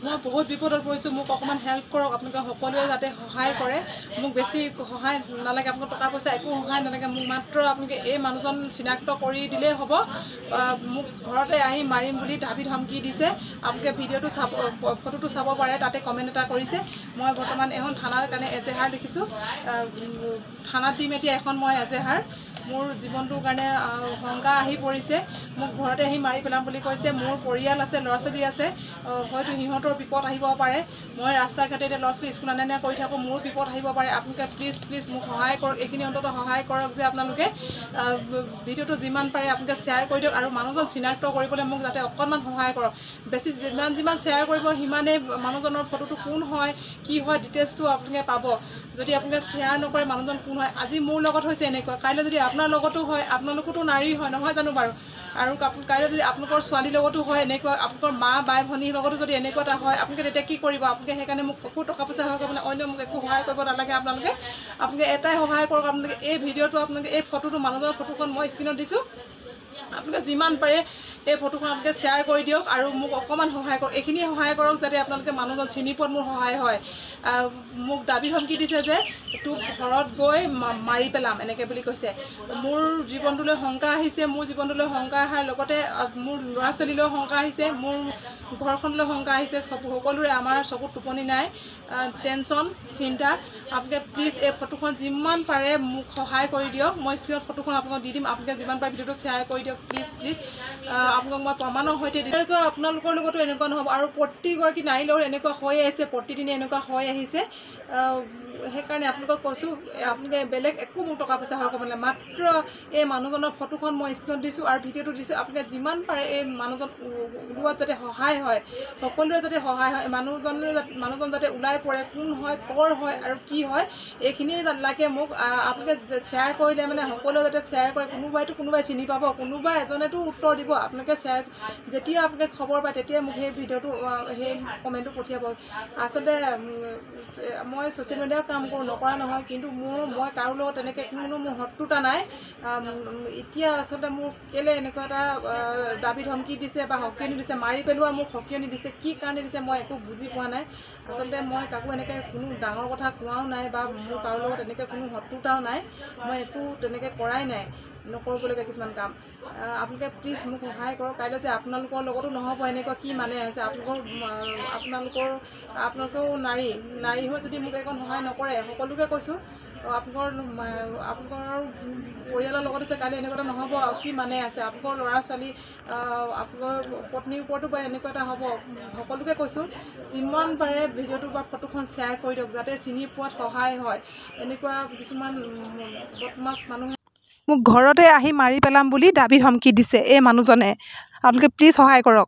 মই বহুত বিপদত পৰিছোঁ, মোক অকণমান হেল্প কৰক আপোনালোকে সকলোৱে যাতে সহায় কৰে। মোক বেছি সহায় নালাগে, আপোনালোকৰ টকা পইচা একো সহায় নালাগে, মোক মাত্ৰ আপোনালোকে এই মানুহজন চিনাক্ত কৰি দিলেই হ'ব। মোক ঘৰতে আহি মাৰিম বুলি দাবী ধমকি দিছে। আপোনালোকে ভিডিঅ'টো চাব, ফটোটো চাব পাৰে, তাতে কমেণ্ট এটা কৰিছে। মই বৰ্তমান এখন থানাৰ কাৰণে এজেহাৰ লিখিছোঁ, থানাত দিম এতিয়া এখন মই এজেহাৰ। মোৰ জীৱনটোৰ কাৰণে শংকা আহি পৰিছে, মোক ঘৰতে আহি মাৰি পেলাম বুলি কৈছে। মোৰ পৰিয়াল আছে, ল'ৰা ছোৱালী আছে, হয়তো সিহঁতৰ বিপদ আহিব পাৰে। মই ৰাস্তা ঘাটে এতিয়া ল'ৰা ছোৱালী স্কুল অনা কৰি থাকোঁ, মোৰ বিপদ আহিব পাৰে। আপোনালোকে প্লিজ মোক সহায় কৰক, এইখিনি অন্তত সহায় কৰক যে আপোনালোকে ভিডিঅ'টো যিমান পাৰে আপোনালোকে শ্বেয়াৰ কৰি দিয়ক, আৰু মানুহজন চিনাক্ত কৰিবলৈ মোক যাতে অকণমান সহায় কৰক। বেছি যিমান শ্বেয়াৰ কৰিব সিমানেই মানুহজনৰ ফটোটো কোন হয়, কি হয়, ডিটেইলছটো আপোনালোকে পাব। যদি আপোনালোকে শ্বেয়াৰ নকৰে মানুহজন কোন হয়, আজি মোৰ লগত হৈছে এনেকুৱা, কাইলৈ যদি আপোনাৰ লগতো হয়, আপোনালোকতো নাৰী হয় নহয় জানো বাৰু, আৰু কাইলৈ যদি আপোনালোকৰ ছোৱালীৰ লগতো হয় এনেকুৱা, আপোনালোকৰ মা বাই ভনীৰ লগতো যদি এনেকুৱা এটা হয়, আপোনালোকে তেতিয়া কি কৰিব? আপোনালোকে সেইকাৰণে মোক একো টকা পইচা সহায় কৰিব, অন্য মোক একো সহায় কৰিব নালাগে। আপোনালোকে এটাই সহায় কৰক, আপোনালোকে এই ভিডিঅ'টো, আপোনালোকে এই ফটোটো, মানুহজনৰ ফটোখন মই স্ক্ৰীণত দিছোঁ, আপোনালোকে যিমান পাৰে এই ফটোখন আপোনালোকে শ্বেয়াৰ কৰি দিয়ক, আৰু মোক অকণমান সহায় কৰক। এইখিনিয়ে সহায় কৰক যাতে আপোনালোকে মানুহজন চিনি পোৱাত মোৰ সহায় হয়। মোক দাবী ধমকি দিছে যে তোক ঘৰত গৈ মাৰি পেলাম এনেকৈ বুলি কৈছে। মোৰ জীৱনটোলৈ শংকা আহিছে, মোৰ জীৱনটোলৈ শংকা অহাৰ লগতে মোৰ ল'ৰা ছোৱালীলৈ শংকা আহিছে, মোৰ ঘৰখনলৈ শংকা আহিছে। সকলোৰে আমাৰ চকুত টোপনি নাই, টেনশ্যন, চিন্তা। আপোনালোকে প্লিজ এই ফটোখন যিমান পাৰে মোক সহায় কৰি দিয়ক। মই স্ক্ৰীণত ফটোখন আপোনালোকক দি দিম, আপোনালোকে যিমান পাৰে ভিডিঅ'টো শ্বেয়াৰ কৰি দিয়ক প্লিজ। আপোনালোকক মই প্ৰমাণৰ সৈতে দিছোঁ। আপোনালোকৰ লগতো এনেকুৱা নহ'ব, আৰু প্ৰতিগৰাকী নাৰীৰ লগত এনেকুৱা হৈ আহিছে, প্ৰতিদিনে এনেকুৱা হৈ আহিছে। সেইকাৰণে আপোনালোকক কৈছোঁ, আপোনালোকে বেলেগ একো মোৰ টকা পইচা সহায় কৰিব নালাগে, মাত্ৰ এই মানুহজনৰ ফটোখন মই স্ক্ৰীণত দিছোঁ আৰু ভিডিঅ'টো দিছোঁ। আপোনালোকে যিমান পাৰে এই মানুহজন ওলোৱাত যাতে সহায় হয়, সকলোৰে যাতে সহায় হয়, মানুহজন যাতে ওলাই পৰে, কোন হয়, ক'ৰ হয় আৰু কি হয়, এইখিনিয়ে লাগে মোক। আপোনালোকে শ্বেয়াৰ কৰিলে মানে সকলোৱে যাতে শ্বেয়াৰ কৰে, কোনোবাই চিনি পাব, কোনোবা এজনেতো উত্তৰ দিব। আপোনালোকে শ্বেয়াৰ, যেতিয়া আপোনালোকে খবৰ পায় তেতিয়া মোক সেই ভিডিঅ'টো, সেই কমেণ্টটো পঠিয়াব। আচলতে মই ছ'চিয়েল মিডিয়াৰ কাম কৰোঁ, নকৰা নহয়, কিন্তু মই কাৰো লগত তেনেকৈ মোৰ শত্ৰুতা নাই। এতিয়া আচলতে মোক কেলৈ এনেকুৱা এটা দাবী ধমকি দিছে বা সকিয়নি দিছে, মাৰি পেলোৱাৰ মোক সকিয়নি দিছে, কি কাৰণে দিছে মই একো বুজি পোৱা নাই। আচলতে মই কাকো এনেকৈ কোনো ডাঙৰ কথা কোৱাও নাই, বা মোৰ কাৰো লগত এনেকৈ কোনো শত্ৰুতাও নাই, মই একো তেনেকৈ কৰাই নাই, নকৰিবলগীয়া কিছুমান কাম। আপোনালোকে প্লিজ মোক সহায় কৰক। কাইলৈ যে আপোনালোকৰ লগতো নহ'ব এনেকুৱা কি মানে আছে? আপোনালোকেও নাৰী হৈ যদি মোক একণ সহায় নকৰে, সকলোকে কৈছোঁ, আপোনালোকৰ পৰিয়ালৰ লগতো যে কাইলৈ এনেকুৱা এটা নহ'ব কি মানে আছে? আপোনালোকৰ ল'ৰা ছোৱালী, আপোনালোকৰ পত্নীৰ ওপৰতো বা এনেকুৱা এটা হ'ব, সকলোকে কৈছোঁ যিমান পাৰে ভিডিঅ'টো বা ফটোখন শ্বেয়াৰ কৰি দিয়ক, যাতে চিনি পোৱাত সহায় হয়। এনেকুৱা কিছুমান বদমাছ মানুহে মোক ঘৰতে আহি মাৰি পেলাম বুলি দাবী ধমকি দিছে এই মানুহজনে। আপোনালোকে প্লিজ সহায় কৰক।